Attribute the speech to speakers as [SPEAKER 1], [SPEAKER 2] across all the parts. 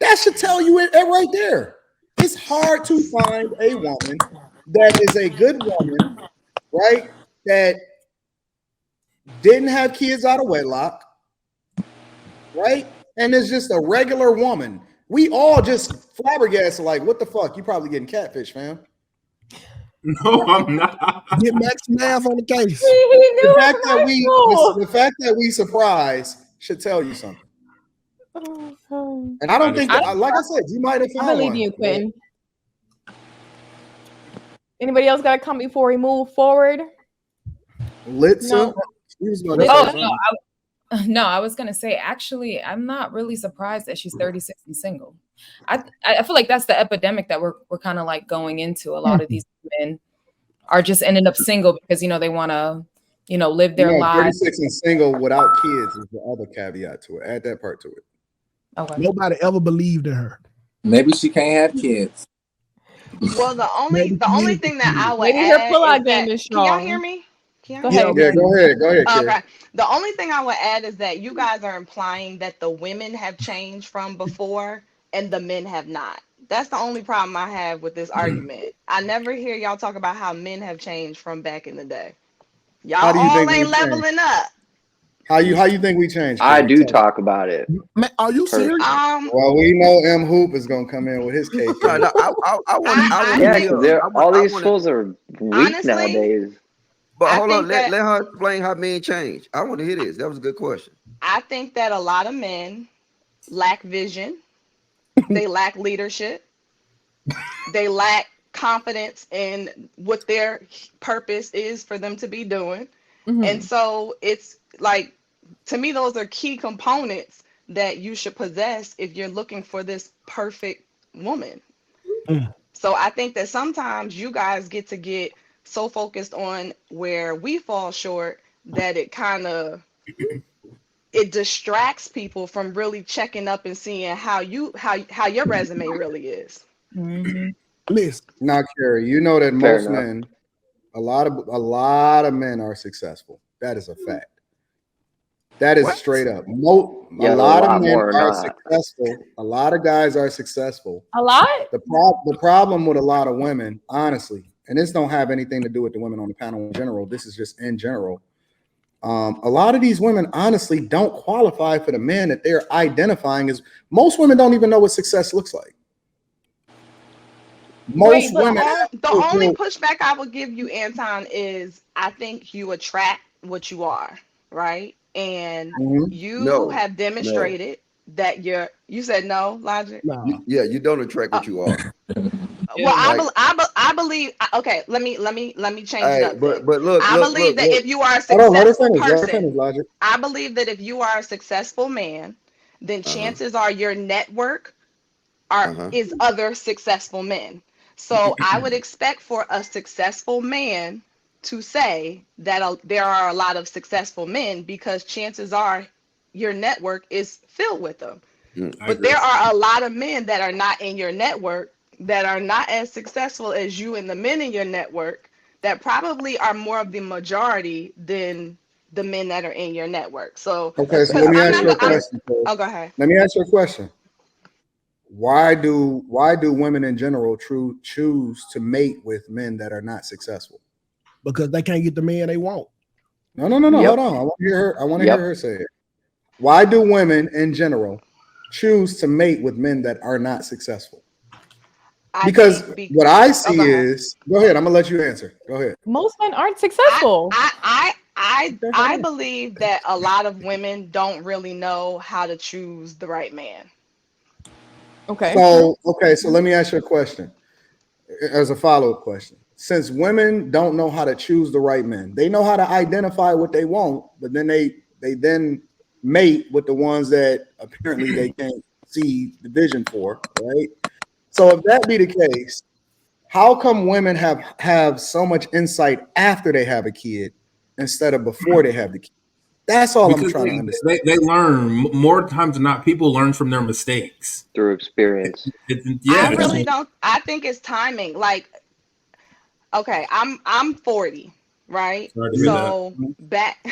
[SPEAKER 1] That should tell you it right there. It's hard to find a woman that is a good woman, right? That didn't have kids out of wedlock, right? And is just a regular woman. We all just flabbergasted, like, what the fuck? You probably getting catfish, fam.
[SPEAKER 2] No, I'm not.
[SPEAKER 3] Get Max Math on the case.
[SPEAKER 1] The fact that we surprised should tell you something. And I don't think that, like I said, you might have found
[SPEAKER 4] I believe
[SPEAKER 1] one.
[SPEAKER 4] you, Quentin. Anybody else got to come before we move forward?
[SPEAKER 1] Litza?
[SPEAKER 5] No, I was gonna say, actually, I'm not really surprised that she's 36 and single. I feel like that's the epidemic that we're kind of like going into. A lot of these men are just ending up single because they want to live their lives.
[SPEAKER 1] 36 and single without kids is the other caveat to it. Add that part to it.
[SPEAKER 4] Okay.
[SPEAKER 3] Nobody ever believed in her.
[SPEAKER 6] Maybe she can't have kids.
[SPEAKER 7] Well, the only thing that I would
[SPEAKER 4] Maybe
[SPEAKER 7] add
[SPEAKER 4] her pull-out game
[SPEAKER 7] can
[SPEAKER 4] is strong.
[SPEAKER 7] y'all hear me?
[SPEAKER 4] Go ahead.
[SPEAKER 1] Yeah, go ahead.
[SPEAKER 7] Okay. The only thing I would add is that you guys are implying that the women have changed from before and the men have not. That's the only problem I have with this argument. I never hear y'all talk about how men have changed from back in the day. Y'all all ain't leveling up.
[SPEAKER 1] How you think we changed?
[SPEAKER 8] I do talk about it.
[SPEAKER 3] Man, are you serious?
[SPEAKER 1] Well, we know M Hoop is gonna come in with his cake.
[SPEAKER 8] All these fools are weak
[SPEAKER 7] honestly,
[SPEAKER 8] nowadays.
[SPEAKER 9] But hold on, let her explain how men change. I want to hear this. That was a good question.
[SPEAKER 7] I think that a lot of men lack vision. They lack leadership. They lack confidence in what their purpose is for them to be doing. Mm-hmm. And so it's like, to me, those are key components that you should possess if you're looking for this perfect woman. Mm. So I think that sometimes you guys get so focused on where we fall short that it distracts people from really checking up and seeing how your resume really is.
[SPEAKER 3] Mm-hmm. Listen,
[SPEAKER 1] now, Carrie, you know that most men, a lot of men are successful. That is a fact. That is straight up. A lot of men are successful. A lot of guys are successful.
[SPEAKER 4] A lot.
[SPEAKER 1] The problem with a lot of women, honestly, and this don't have anything to do with the women on the panel in general. This is just in general. A lot of these women honestly don't qualify for the men that they're identifying as. Most women don't even know what success looks like. Most women.
[SPEAKER 7] The only pushback I would give you, Anton, is I think you attract what you are, right? And you have demonstrated that you said no, Logic?
[SPEAKER 9] No. Yeah, you don't attract what you are.
[SPEAKER 7] Well, I believe. Okay, let me change it up.
[SPEAKER 9] But look,
[SPEAKER 7] I believe that if you are a successful person, I believe that if you are a successful man, then chances are your network is other successful men. So I would expect for a successful man to say that there are a lot of successful men because chances are your network is filled with them. But there are a lot of men that are not in your network that are not as successful as you and the men in your network that probably are more of the majority than the men that are in your network. So
[SPEAKER 1] okay, so let me ask you a question.
[SPEAKER 7] Oh, go ahead.
[SPEAKER 1] Let me ask you a question. Why do women in general choose to mate with men that are not successful?
[SPEAKER 3] Because they can't get the man they want.
[SPEAKER 1] No. Hold on. I want to hear her say it. Why do women in general choose to mate with men that are not successful? Because what I see is, go ahead. I'm gonna let you answer. Go ahead.
[SPEAKER 4] Most men aren't successful.
[SPEAKER 7] I believe that a lot of women don't really know how to choose the right man.
[SPEAKER 4] Okay.
[SPEAKER 1] So let me ask you a question as a follow-up question. Since women don't know how to choose the right men, they know how to identify what they want, but then they then mate with the ones that apparently they can't see the vision for, right? So if that be the case, how come women have so much insight after they have a kid instead of before they have the kid? That's all I'm trying to understand.
[SPEAKER 2] They learn more times than not. People learn from their mistakes
[SPEAKER 8] through experience.
[SPEAKER 7] I really don't. I think it's timing. Like, okay, I'm 40, right? So back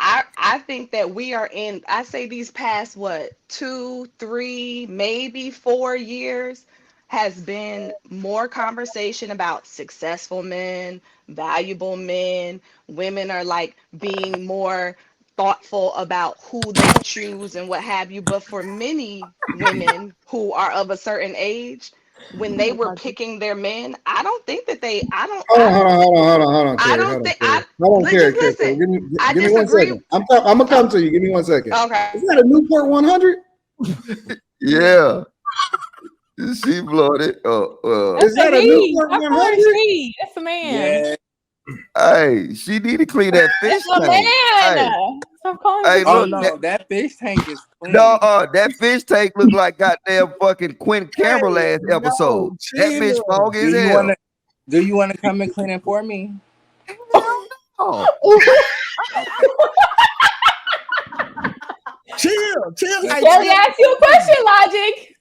[SPEAKER 7] I think that we are in, I say these past, what, 2, 3, maybe 4 years has been more conversation about successful men, valuable men. Women are like being more thoughtful about who they choose and what have you. But for many women who are of a certain age, when they were picking their men, I don't think that they, I don't,
[SPEAKER 1] Hold
[SPEAKER 7] I don't,
[SPEAKER 1] on,
[SPEAKER 7] I
[SPEAKER 1] Carrie.
[SPEAKER 7] don't think,
[SPEAKER 1] Hold on, Carrie.
[SPEAKER 7] just listen. I
[SPEAKER 1] Give me 1
[SPEAKER 7] disagree.
[SPEAKER 1] second. I'm gonna come to you. Give me 1 second.
[SPEAKER 7] Okay.
[SPEAKER 1] Is that a Newport 100?
[SPEAKER 9] Yeah. She blowed it.
[SPEAKER 1] Is that a Newport 100?
[SPEAKER 4] That's a man.
[SPEAKER 6] Yeah.
[SPEAKER 9] Hey, she need to clean that fish
[SPEAKER 4] That's a
[SPEAKER 9] tank.
[SPEAKER 4] man. Stop calling
[SPEAKER 9] Hey,
[SPEAKER 4] it.
[SPEAKER 6] Oh
[SPEAKER 9] look,
[SPEAKER 6] no, that fish tank is clean.
[SPEAKER 9] no, that fish tank look like goddamn fucking Quentin Campbell last episode. That bitch
[SPEAKER 3] chill.
[SPEAKER 9] foggy as
[SPEAKER 6] Do you
[SPEAKER 9] hell.
[SPEAKER 6] wanna come and clean it for me?
[SPEAKER 9] Oh,
[SPEAKER 3] Chill. Hey,
[SPEAKER 4] Kelly asked you a question, Logic.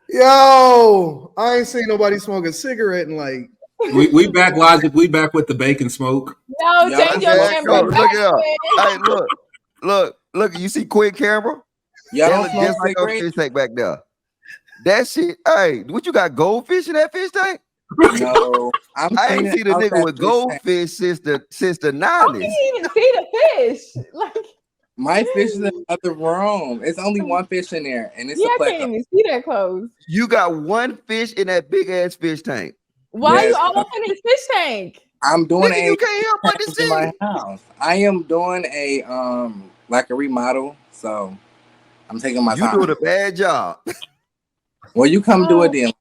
[SPEAKER 1] Yo, I ain't seen nobody smoke a cigarette in like.
[SPEAKER 2] We back, Logic. We back with the bacon smoke.
[SPEAKER 4] No,
[SPEAKER 6] Y'all
[SPEAKER 4] change your
[SPEAKER 6] just-
[SPEAKER 4] camera.
[SPEAKER 9] look at her. Hey, look. You see Quentin Campbell?
[SPEAKER 6] Y'all
[SPEAKER 9] That
[SPEAKER 6] don't
[SPEAKER 9] look
[SPEAKER 6] smoke
[SPEAKER 9] just like a
[SPEAKER 6] cigarettes?
[SPEAKER 9] fish tank back there. That shit. Hey, what you got? Goldfish in that fish tank?
[SPEAKER 6] No,
[SPEAKER 9] I ain't
[SPEAKER 6] cleaning
[SPEAKER 9] seen a
[SPEAKER 6] out
[SPEAKER 9] nigga
[SPEAKER 6] that
[SPEAKER 9] with
[SPEAKER 6] fish tank.
[SPEAKER 9] goldfish since the
[SPEAKER 4] How can
[SPEAKER 9] 90s.
[SPEAKER 4] you even see the fish? Like,
[SPEAKER 6] My fish is in the other room. It's only one fish in there, and it's
[SPEAKER 4] yeah,
[SPEAKER 6] a
[SPEAKER 4] I can't
[SPEAKER 6] pleco.
[SPEAKER 4] even see that close.
[SPEAKER 9] You got one fish in that big ass fish tank.
[SPEAKER 4] Why are you
[SPEAKER 6] Yes.
[SPEAKER 4] all up in his fish tank?
[SPEAKER 6] I'm doing
[SPEAKER 9] Nigga, you can't help but to
[SPEAKER 6] in
[SPEAKER 9] see
[SPEAKER 6] my
[SPEAKER 9] it.
[SPEAKER 6] house. I am doing a like a remodel, so I'm taking my
[SPEAKER 9] You
[SPEAKER 6] time.
[SPEAKER 9] doing a bad job.
[SPEAKER 6] Well, you come do it then.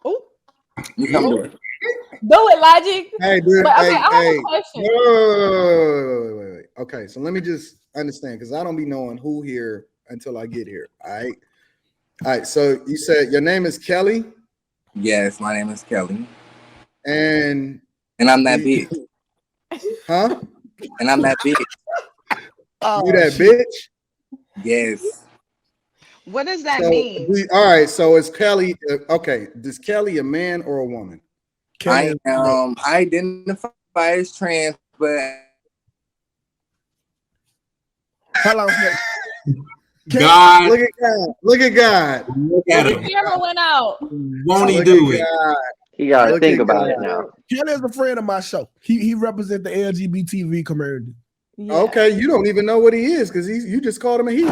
[SPEAKER 4] Oh,
[SPEAKER 6] You come do it.
[SPEAKER 4] do it, Logic.
[SPEAKER 1] Hey, dude.
[SPEAKER 4] But okay,
[SPEAKER 1] Hey,
[SPEAKER 4] I have
[SPEAKER 1] hey.
[SPEAKER 4] a question.
[SPEAKER 1] Wait. Okay, so let me just understand because I don't be knowing who here until I get here. All right. So you said your name is Kelly,
[SPEAKER 6] Yes, my name is Kelly,
[SPEAKER 1] and
[SPEAKER 6] I'm that big.
[SPEAKER 1] huh?
[SPEAKER 6] And I'm that big.
[SPEAKER 1] You that bitch?
[SPEAKER 6] Yes.
[SPEAKER 7] What does that
[SPEAKER 1] So,
[SPEAKER 7] mean?
[SPEAKER 1] all right. So is Kelly okay? Is Kelly a man or a woman?
[SPEAKER 6] I identify as trans, but
[SPEAKER 3] Hold on.
[SPEAKER 2] God,
[SPEAKER 1] Look at God. Look at God.
[SPEAKER 2] look at
[SPEAKER 4] The
[SPEAKER 2] him.
[SPEAKER 4] camera went out.
[SPEAKER 2] Won't he
[SPEAKER 1] Look
[SPEAKER 2] do
[SPEAKER 1] at
[SPEAKER 2] it?
[SPEAKER 1] God.
[SPEAKER 8] You gotta
[SPEAKER 1] Look
[SPEAKER 8] think
[SPEAKER 1] at
[SPEAKER 8] about
[SPEAKER 1] God.
[SPEAKER 8] it now.
[SPEAKER 3] Kelly is a friend of my show. He represents the LGBT community.
[SPEAKER 4] Yeah.
[SPEAKER 1] Okay, you don't even know what he is because you just called him a he.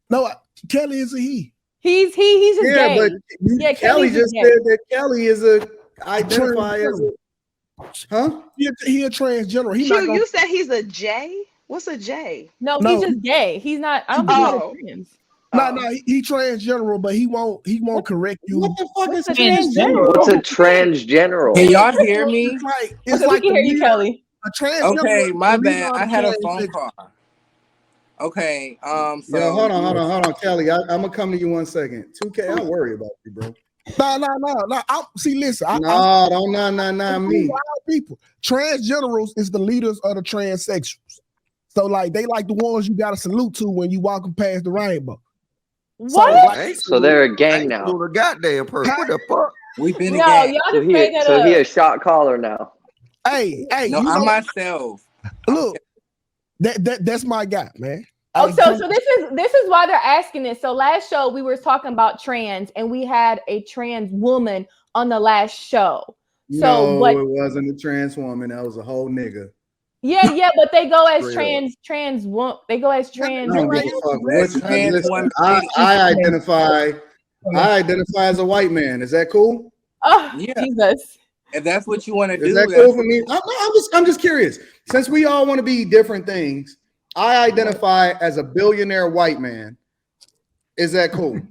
[SPEAKER 3] No, Kelly is a he.
[SPEAKER 4] He's just
[SPEAKER 1] Yeah,
[SPEAKER 4] gay.
[SPEAKER 1] but
[SPEAKER 4] Yeah,
[SPEAKER 1] Kelly
[SPEAKER 4] Kelly's
[SPEAKER 1] just
[SPEAKER 4] gay.
[SPEAKER 1] said that Kelly is a identify as a huh?
[SPEAKER 3] He a transgender. He
[SPEAKER 7] Q,
[SPEAKER 3] not gonna,
[SPEAKER 7] you said he's a J? What's a J?
[SPEAKER 4] No,
[SPEAKER 3] No.
[SPEAKER 4] he's just gay. He's not. I don't think
[SPEAKER 7] Oh.
[SPEAKER 4] he's a trans.
[SPEAKER 3] no, he transgender, but he won't correct you.
[SPEAKER 1] What the fuck is
[SPEAKER 4] What's a
[SPEAKER 1] transgender?
[SPEAKER 8] What's a transgeneral?
[SPEAKER 6] can y'all hear me?
[SPEAKER 3] It's
[SPEAKER 4] Okay,
[SPEAKER 3] like
[SPEAKER 4] we can hear you,
[SPEAKER 3] leader-
[SPEAKER 4] Kelly.
[SPEAKER 3] a transgender.
[SPEAKER 6] Okay, my
[SPEAKER 3] the leader
[SPEAKER 6] bad.
[SPEAKER 3] of
[SPEAKER 6] I
[SPEAKER 3] the
[SPEAKER 6] had a
[SPEAKER 3] trans
[SPEAKER 6] phone
[SPEAKER 3] section.
[SPEAKER 6] call. Okay, so
[SPEAKER 1] Yo, hold on, Kelly. I'm gonna come to you 1 second. 2K, I'll worry about you, bro.
[SPEAKER 3] No. See, listen.
[SPEAKER 1] No, don't nah me.
[SPEAKER 3] Wild people. Transgenderals is the leaders of the transsexuals. So like they like the ones you gotta salute to when you walking past the rainbow.
[SPEAKER 4] What?
[SPEAKER 8] So they're a gang now.
[SPEAKER 9] A goddamn person. What the fuck?
[SPEAKER 6] we've been
[SPEAKER 4] No,
[SPEAKER 6] again.
[SPEAKER 4] y'all
[SPEAKER 8] So
[SPEAKER 4] just made that up.
[SPEAKER 8] he a shot caller now.
[SPEAKER 3] Hey,
[SPEAKER 6] No,
[SPEAKER 3] you
[SPEAKER 6] I'm
[SPEAKER 3] know,
[SPEAKER 6] myself.
[SPEAKER 3] look, that's my guy, man.
[SPEAKER 4] Oh,
[SPEAKER 3] Hey,
[SPEAKER 4] so this is why they're asking this. So last show we were talking about trans, and we had a trans woman on the last show. So,
[SPEAKER 1] No,
[SPEAKER 4] but
[SPEAKER 1] it wasn't a trans woman. That was a whole nigga.
[SPEAKER 4] yeah, but they go as
[SPEAKER 1] Straight up.
[SPEAKER 4] trans. They go as trans.
[SPEAKER 1] I don't give a fuck what
[SPEAKER 6] That's
[SPEAKER 1] you
[SPEAKER 6] trans
[SPEAKER 1] listen.
[SPEAKER 6] woman.
[SPEAKER 1] I identify as a white man. Is that cool?
[SPEAKER 4] Oh,
[SPEAKER 6] Yeah.
[SPEAKER 4] Jesus.
[SPEAKER 6] If that's what you want to do,
[SPEAKER 1] Is that cool for me? I'm just curious. Since we all want to be different things, I identify as a billionaire white man. Is that cool?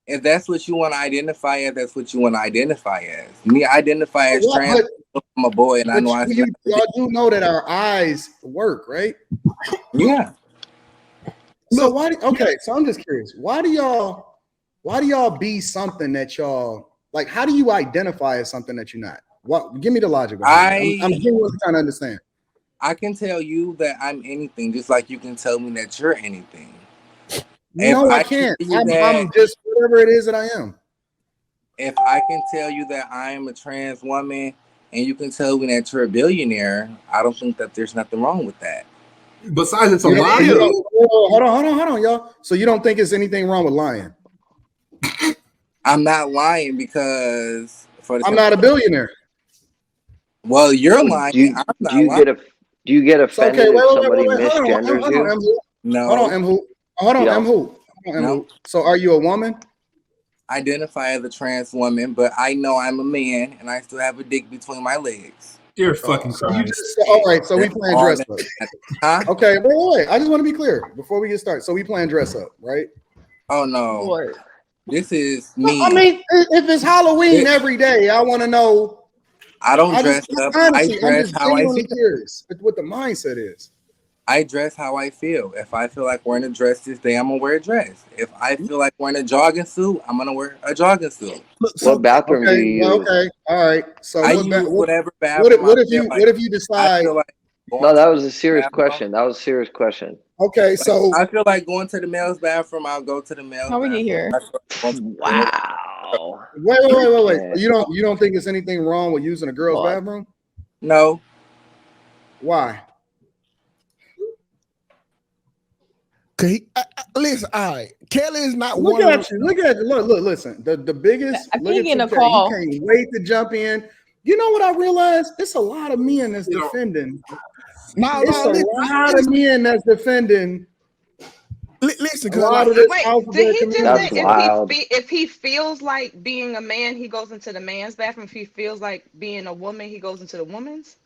[SPEAKER 6] if that's what you want to identify as, that's what you want to identify as. Me, I identify as trans. I'm a boy, and I know
[SPEAKER 1] y'all do know that our eyes work, right?
[SPEAKER 6] Yeah.
[SPEAKER 1] So so I'm just curious. Why do y'all be something that y'all like? How do you identify as something that you're not? What? Give me the logic. I'm genuinely trying to understand.
[SPEAKER 6] I can tell you that I'm anything, just like you can tell me that you're anything.
[SPEAKER 1] No, I can't. I'm just whatever it is that I am.
[SPEAKER 6] If I can tell you that I am a trans woman and you can tell me that you're a billionaire, I don't think that there's nothing wrong with that.
[SPEAKER 2] Besides, it's a lie.
[SPEAKER 1] Hold on, y'all. So you don't think there's anything wrong with lying?
[SPEAKER 6] I'm not lying because
[SPEAKER 1] I'm not a billionaire.
[SPEAKER 6] Well, you're lying. I'm not lying.
[SPEAKER 8] Do you get offended if somebody misgenders you?
[SPEAKER 6] No.
[SPEAKER 1] Hold on, M. Who? So are you a woman?
[SPEAKER 6] Identify as a trans woman, but I know I'm a man and I still have a dick between my legs.
[SPEAKER 2] You're fucking Christ.
[SPEAKER 1] All right, so we playing dress up.
[SPEAKER 6] Huh?
[SPEAKER 1] Okay, wait. I just want to be clear before we get started. So we playing dress up, right?
[SPEAKER 6] Oh no. Lord. This is me.
[SPEAKER 1] I mean, if it's Halloween every day, I want to know.
[SPEAKER 6] I don't dress up.
[SPEAKER 1] Honestly,
[SPEAKER 6] I dress how I feel.
[SPEAKER 1] Curious what the mindset is.
[SPEAKER 6] I dress how I feel. If I feel like wearing a dress this day, I'm gonna wear a dress. If I feel like wearing a jogging suit, I'm gonna wear a jogging suit.
[SPEAKER 8] What bathroom do you use?
[SPEAKER 1] Okay, all right. So
[SPEAKER 6] I use whatever bathroom.
[SPEAKER 1] What if you decide?
[SPEAKER 8] No, that was a serious question. That was a serious question.
[SPEAKER 1] Okay, so
[SPEAKER 6] I feel like going to the male's bathroom. I'll go to the male's.
[SPEAKER 4] How we get here?
[SPEAKER 8] Wow.
[SPEAKER 1] Wait. You don't think there's anything wrong with using a girl's bathroom?
[SPEAKER 6] No.
[SPEAKER 1] Why?
[SPEAKER 3] Okay, listen. All right, Kelly is not
[SPEAKER 1] Look
[SPEAKER 3] one.
[SPEAKER 1] At you. Look. Listen. The biggest.
[SPEAKER 4] I think in a call.
[SPEAKER 1] You can't wait to jump in. You know what I realized? It's a lot of men that's defending. It's a lot of men that's defending.
[SPEAKER 3] Listen,
[SPEAKER 7] did he just say if he feels like being a man, he goes into the man's bathroom? If he feels like being a woman, he goes into the woman's?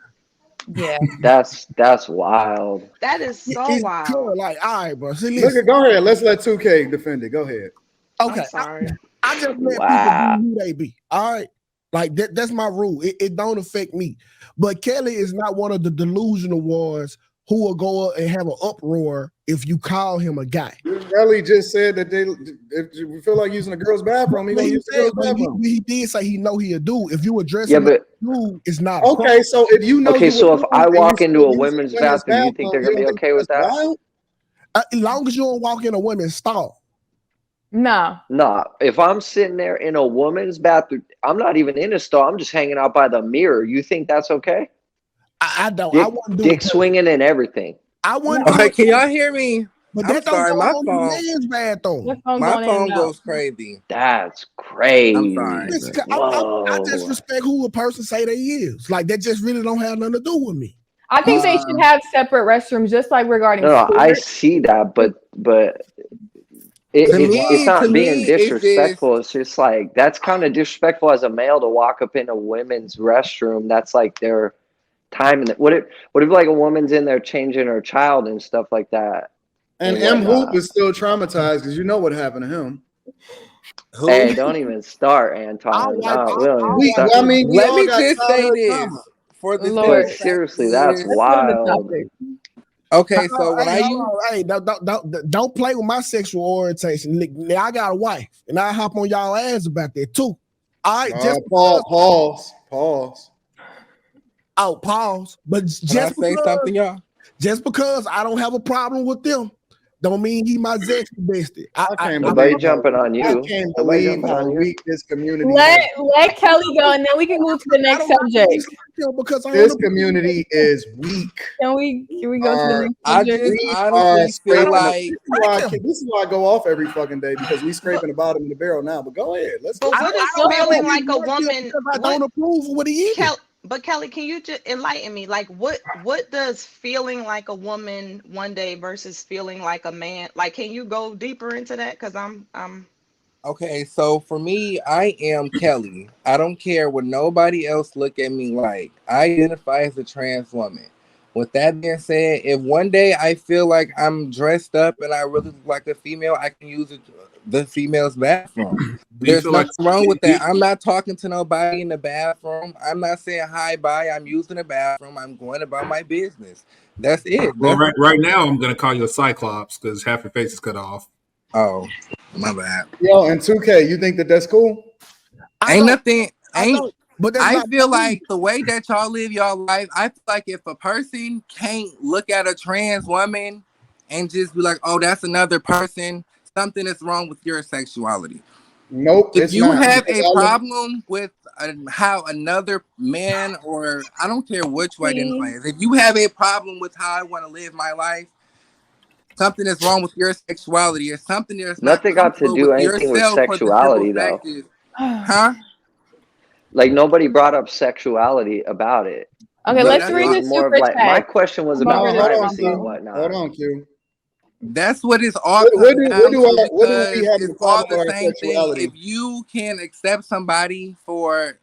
[SPEAKER 5] Yeah,
[SPEAKER 8] that's wild.
[SPEAKER 7] That is so wild.
[SPEAKER 3] Cool. Like, all right, bro. See,
[SPEAKER 1] listen. Go ahead. Let's let 2K defend it. Go ahead.
[SPEAKER 3] Okay.
[SPEAKER 7] I'm sorry.
[SPEAKER 3] I just let people be who they be. All right. Like that's my rule. It don't affect me. But Kelly is not one of the delusional ones who will go up and have an uproar if you call him a guy.
[SPEAKER 1] Kelly just said that if you feel like using a girl's bathroom, he gonna use the girl's bathroom.
[SPEAKER 3] He did say he know he'll do. If you address
[SPEAKER 8] him,
[SPEAKER 3] dude, it's not
[SPEAKER 1] okay. So if you know,
[SPEAKER 8] so if I walk into a women's bathroom, you think they're gonna be okay with that?
[SPEAKER 3] As long as you don't walk in a women's stall.
[SPEAKER 8] No. If I'm sitting there in a woman's bathroom, I'm not even in a stall. I'm just hanging out by the mirror. You think that's okay?
[SPEAKER 3] I don't. I wouldn't do
[SPEAKER 8] dick swinging and everything.
[SPEAKER 3] I wouldn't.
[SPEAKER 6] Okay, can y'all hear me?
[SPEAKER 3] But
[SPEAKER 6] I'm sorry, my
[SPEAKER 3] phone
[SPEAKER 6] goes crazy.
[SPEAKER 8] That's crazy.
[SPEAKER 6] I'm sorry.
[SPEAKER 3] I just respect who a person say they is. Like that just really don't have nothing to do with me.
[SPEAKER 4] I think they should have separate restrooms, just like regarding.
[SPEAKER 8] No, I see that, but it's not being disrespectful. It's just like that's kind of disrespectful as a male to walk up in a women's restroom. That's like their time. And what if like a woman's in there changing her child and stuff like that?
[SPEAKER 1] And M Hoop is still traumatized because you know what happened to him.
[SPEAKER 8] Hey, don't even start, Anton.
[SPEAKER 6] Let me just say this for the
[SPEAKER 8] Lord. Seriously, that's wild.
[SPEAKER 6] Okay, so when
[SPEAKER 3] don't play with my sexual orientation. I got a wife, and I hop on y'all ass about that too. All right, just
[SPEAKER 1] pause.
[SPEAKER 3] Oh, pause. But just
[SPEAKER 6] say something, y'all.
[SPEAKER 3] Just because I don't have a problem with them, don't mean he my Zexy bestie.
[SPEAKER 8] Nobody jumping on you.
[SPEAKER 1] I can't believe how weak this community is.
[SPEAKER 4] Let Kelly go, and then we can move to the next subject.
[SPEAKER 3] Because
[SPEAKER 1] this community is weak.
[SPEAKER 4] Can we go to the next subject?
[SPEAKER 6] I honestly feel like
[SPEAKER 1] this is why I go off every fucking day because we scraping the bottom of the barrel now. But go ahead, let's go.
[SPEAKER 7] What is feeling like a woman?
[SPEAKER 3] I don't approve of what he is.
[SPEAKER 7] But Kelly, can you just enlighten me? Like, what does feeling like a woman one day versus feeling like a man? Like, can you go deeper into that? Because I'm.
[SPEAKER 6] Okay, so for me, I am Kelly. I don't care what nobody else look at me like. I identify as a trans woman. With that being said, if one day I feel like I'm dressed up and I really look like a female, I can use the female's bathroom. There's nothing wrong with that. I'm not talking to nobody in the bathroom. I'm not saying hi, bye. I'm using the bathroom. I'm going about my business. That's it.
[SPEAKER 2] Well, right now, I'm going to call you a cyclops because half your face is cut off.
[SPEAKER 6] Oh, my bad.
[SPEAKER 1] Yo, and 2K, you think that's cool?
[SPEAKER 6] But I feel like the way that y'all live y'all life, I feel like if a person can't look at a trans woman and just be like, oh, that's another person, something is wrong with your sexuality.
[SPEAKER 1] Nope.
[SPEAKER 6] If
[SPEAKER 1] It's
[SPEAKER 6] you
[SPEAKER 1] not.
[SPEAKER 6] have a problem with how another man, or I don't care what you identify as, if you have a problem with how I want to live my life, something is wrong with your sexuality, or something that's not
[SPEAKER 8] Nothing got to
[SPEAKER 6] comfortable
[SPEAKER 8] do
[SPEAKER 6] with
[SPEAKER 8] anything with
[SPEAKER 6] yourself, for the simple
[SPEAKER 8] sexuality, though.
[SPEAKER 6] fact is, huh?
[SPEAKER 8] Like nobody brought up sexuality about it.
[SPEAKER 4] Okay,
[SPEAKER 6] But
[SPEAKER 4] let's
[SPEAKER 6] that's
[SPEAKER 4] read
[SPEAKER 6] all-
[SPEAKER 4] the
[SPEAKER 8] More of
[SPEAKER 4] super
[SPEAKER 8] like my
[SPEAKER 4] chat.
[SPEAKER 8] question was
[SPEAKER 4] Come
[SPEAKER 8] about
[SPEAKER 4] over there,
[SPEAKER 8] privacy and
[SPEAKER 4] Q.
[SPEAKER 8] whatnot.
[SPEAKER 1] Hold on, Q.
[SPEAKER 6] That's what it's all
[SPEAKER 1] Where
[SPEAKER 6] comes
[SPEAKER 1] do
[SPEAKER 6] down to,
[SPEAKER 1] we
[SPEAKER 6] because
[SPEAKER 1] have
[SPEAKER 6] it's
[SPEAKER 1] the
[SPEAKER 6] all
[SPEAKER 1] problem
[SPEAKER 6] the
[SPEAKER 1] with our
[SPEAKER 6] same thing.
[SPEAKER 1] sexuality?
[SPEAKER 6] If you can accept somebody for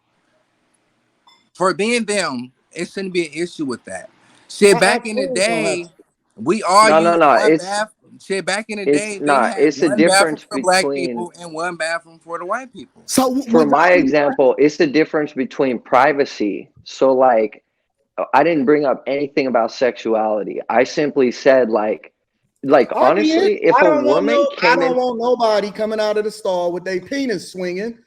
[SPEAKER 6] being them, it shouldn't be an issue with that. Shit, back in the day, we all used
[SPEAKER 8] No.
[SPEAKER 6] one bathroom. Shit, back in the day, they had
[SPEAKER 8] It's a
[SPEAKER 6] one bathroom
[SPEAKER 8] difference
[SPEAKER 6] for black
[SPEAKER 8] between.
[SPEAKER 6] people and one bathroom for the white people.
[SPEAKER 3] So
[SPEAKER 8] For my example, it's the difference between privacy. So like, I didn't bring up anything about sexuality. I simply said like honestly, if
[SPEAKER 1] I
[SPEAKER 8] a
[SPEAKER 1] don't
[SPEAKER 8] woman
[SPEAKER 1] want nobody coming out of the stall with their penis swinging,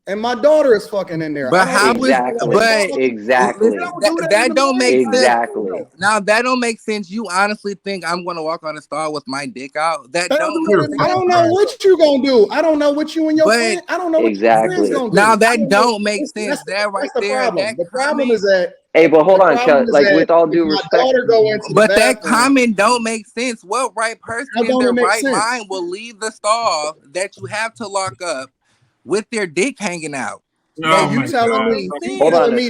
[SPEAKER 1] and my daughter is fucking in there.
[SPEAKER 6] But how
[SPEAKER 8] exactly, exactly,
[SPEAKER 6] that don't make sense.
[SPEAKER 8] exactly.
[SPEAKER 6] Now that don't make sense. You honestly think I'm gonna walk on the stall with my dick out? That don't make sense.
[SPEAKER 1] I don't know what you gonna do. I don't know what you and your friend. I don't know what your friends gonna do.
[SPEAKER 6] Now that don't make sense. That right
[SPEAKER 1] that's the
[SPEAKER 6] there.
[SPEAKER 1] problem.
[SPEAKER 6] That
[SPEAKER 1] the problem is that.
[SPEAKER 8] Hey, but hold on, like with all due respect,
[SPEAKER 6] but that comment don't make sense. What right person in their right
[SPEAKER 1] sense?
[SPEAKER 6] mind will leave the stall that you have to lock up with their dick hanging out?
[SPEAKER 1] And you telling me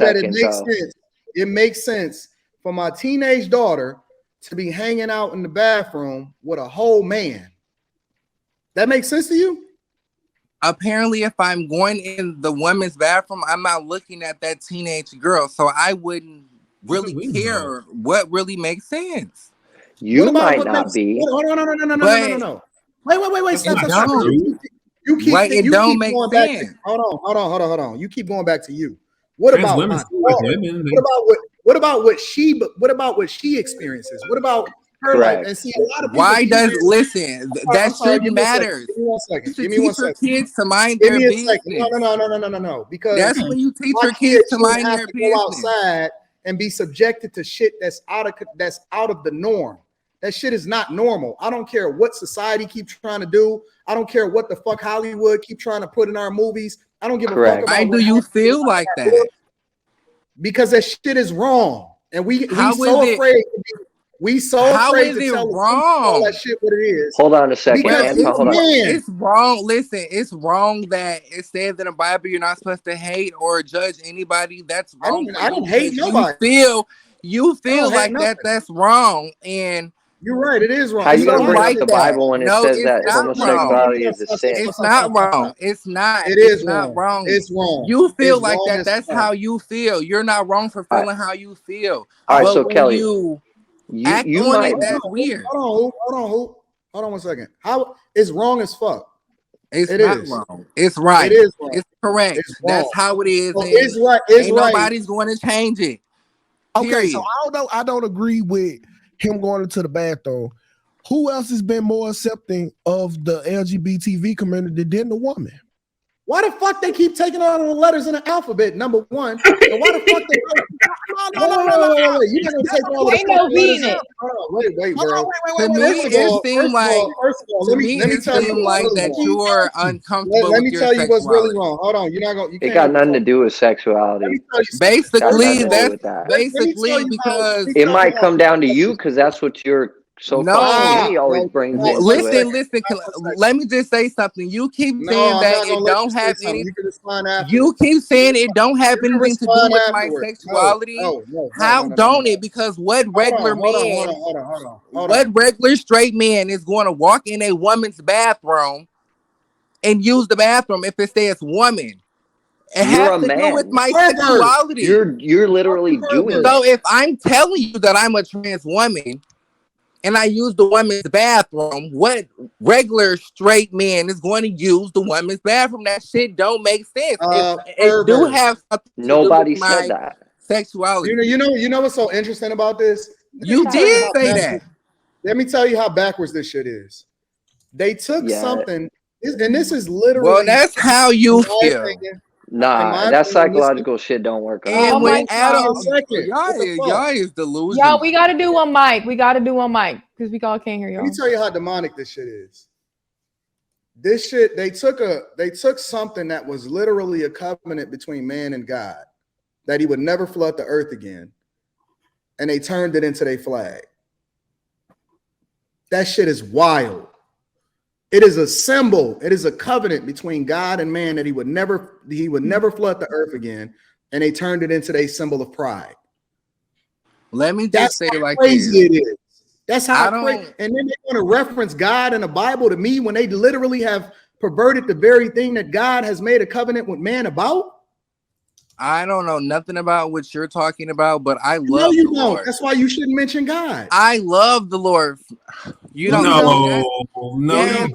[SPEAKER 1] that it makes sense. It makes sense for my teenage daughter to be hanging out in the bathroom with a whole man. That makes sense to you?
[SPEAKER 6] Apparently, if I'm going in the women's bathroom, I'm not looking at that teenage girl, so I wouldn't really care what really makes sense.
[SPEAKER 8] You might not be.
[SPEAKER 1] No. Wait. Stop. You keep going back to, hold on. You keep going back to you. What about my daughter? What about what she experiences? What about her life? And see, a lot of people.
[SPEAKER 6] Why does listen? That shouldn't matter.
[SPEAKER 1] Give me 1 second.
[SPEAKER 6] Give me 1 second. Kids to mind their business.
[SPEAKER 1] No. Because
[SPEAKER 6] that's when you teach your kids to mind their business.
[SPEAKER 1] Go outside and be subjected to shit that's out of the norm. That shit is not normal. I don't care what society keeps trying to do. I don't care what the fuck Hollywood keep trying to put in our movies. I don't give a fuck about.
[SPEAKER 6] Why do you feel like that?
[SPEAKER 1] Because that shit is wrong, and we so afraid to tell all that shit what it is.
[SPEAKER 8] Hold on a second.
[SPEAKER 6] It's wrong. Listen, it's wrong that it says in the Bible you're not supposed to hate or judge anybody. That's wrong.
[SPEAKER 1] I don't hate nobody.
[SPEAKER 6] You feel like that's wrong, and
[SPEAKER 1] you're right. It is wrong.
[SPEAKER 8] How you gonna bring up the Bible when it says that homosexuality is a sin?
[SPEAKER 6] It's not wrong. It's not.
[SPEAKER 1] It is
[SPEAKER 6] not wrong.
[SPEAKER 1] It's wrong.
[SPEAKER 6] You feel like that. That's how you feel. You're not wrong for feeling how you feel.
[SPEAKER 8] All right, so Kelly,
[SPEAKER 6] you might. That's weird.
[SPEAKER 1] Hold on 1 second. How it's wrong as fuck.
[SPEAKER 6] It's not wrong. It's right.
[SPEAKER 1] It is wrong.
[SPEAKER 6] It's correct. That's how it is.
[SPEAKER 1] It's right. It's right.
[SPEAKER 6] Nobody's going to change it.
[SPEAKER 3] Okay, so I don't agree with him going into the bathroom. Who else has been more accepting of the LGBTV community than the woman?
[SPEAKER 1] Why the fuck they keep taking all the letters in the alphabet? Number one. And why the fuck they? No. You not gonna take all the letters? Wait, bro.
[SPEAKER 6] To me, it seems like that you're uncomfortable.
[SPEAKER 1] Let me tell you what's really wrong. Hold on, you're not gonna.
[SPEAKER 8] It got nothing to do with sexuality.
[SPEAKER 6] Basically, because
[SPEAKER 8] it might come down to you because that's what you're. So he always brings it.
[SPEAKER 6] Listen. Let me just say something. You keep saying that it don't have anything. You keep saying it don't have anything to do with my sexuality. How don't it? Because what regular man, what regular straight man is going to walk in a woman's bathroom and use the bathroom if it says woman? It has to do with my sexuality.
[SPEAKER 8] You're literally doing it.
[SPEAKER 6] So if I'm telling you that I'm a trans woman, and I use the women's bathroom, what regular straight man is going to use the women's bathroom? That shit don't make sense. It do have something to
[SPEAKER 8] Nobody
[SPEAKER 6] do with
[SPEAKER 8] said
[SPEAKER 6] my
[SPEAKER 8] that.
[SPEAKER 6] Sexuality.
[SPEAKER 1] You know what's so interesting about this?
[SPEAKER 6] You did say that.
[SPEAKER 1] Let me tell you how backwards this shit is. They took something, and this is literally.
[SPEAKER 6] Well, that's how you feel.
[SPEAKER 8] Nah, that psychological shit don't work.
[SPEAKER 6] And when Adam, y'all is delusional.
[SPEAKER 4] Y'all, we gotta do one mic. We gotta do one mic because we all can't hear y'all.
[SPEAKER 1] Let me tell you how demonic this shit is. This shit, they took something that was literally a covenant between man and God, that he would never flood the earth again, and they turned it into their flag. That shit is wild. It is a symbol. It is a covenant between God and man that he would never flood the earth again, and they turned it into their symbol of pride.
[SPEAKER 6] Let me just say like
[SPEAKER 1] crazy
[SPEAKER 6] this.
[SPEAKER 1] It is. That's how crazy. And then they want to reference God in the Bible to me when they literally have perverted the very thing that God has made a covenant with man about.
[SPEAKER 6] I don't know nothing about what you're talking about, but I love
[SPEAKER 1] no, you
[SPEAKER 6] the
[SPEAKER 1] don't.
[SPEAKER 6] Lord.
[SPEAKER 1] That's why you shouldn't mention God.
[SPEAKER 6] I love the Lord. You don't
[SPEAKER 2] know that?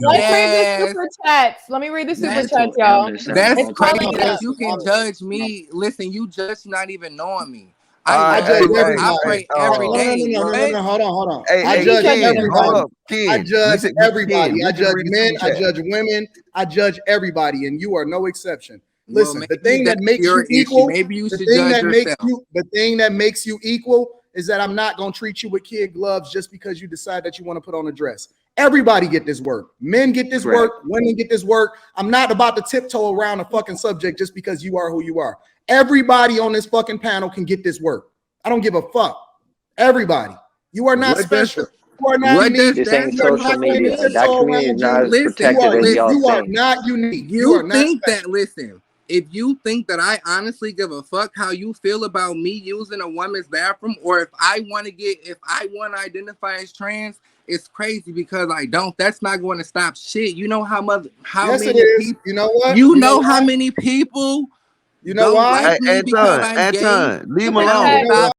[SPEAKER 4] Let's read the super chats. Let me read the super chats, y'all.
[SPEAKER 6] That's crazy that you can judge me. Listen, you judge not even knowing me.
[SPEAKER 1] I judge everybody.
[SPEAKER 6] I pray every day.
[SPEAKER 1] No, hold on.
[SPEAKER 9] Hey,
[SPEAKER 1] I judge everybody. I judge
[SPEAKER 9] Listen,
[SPEAKER 1] everybody.
[SPEAKER 9] Ken,
[SPEAKER 1] I judge men. I
[SPEAKER 9] chat.
[SPEAKER 1] judge women. I judge everybody, and you are no exception.
[SPEAKER 6] Well,
[SPEAKER 1] Listen, the thing that makes you equal,
[SPEAKER 6] maybe you should
[SPEAKER 1] the thing
[SPEAKER 6] judge
[SPEAKER 1] that
[SPEAKER 6] yourself.
[SPEAKER 1] the thing that makes you equal is that I'm not gonna treat you with kid gloves just because you decide that you want to put on a dress. Everybody get this work. Men get this work. Women get this work. I'm not about to tiptoe around a fucking subject just because you are who you are. Everybody on this fucking panel can get this work. I don't give a fuck. Everybody. You are not special. You are not unique.
[SPEAKER 8] This ain't social media. That community is not as protected as y'all
[SPEAKER 1] You are
[SPEAKER 8] think.
[SPEAKER 1] not unique.
[SPEAKER 6] You
[SPEAKER 1] are not
[SPEAKER 6] think
[SPEAKER 1] special.
[SPEAKER 6] that, listen, if you think that I honestly give a fuck how you feel about me using a woman's bathroom, or if I want to identify as trans, it's crazy because I don't. That's not going to stop shit. You know how many people,
[SPEAKER 1] you know what?
[SPEAKER 6] You know how many people
[SPEAKER 1] you know why?
[SPEAKER 6] like me because I'm
[SPEAKER 9] Anton,
[SPEAKER 6] gay.
[SPEAKER 9] leave him alone.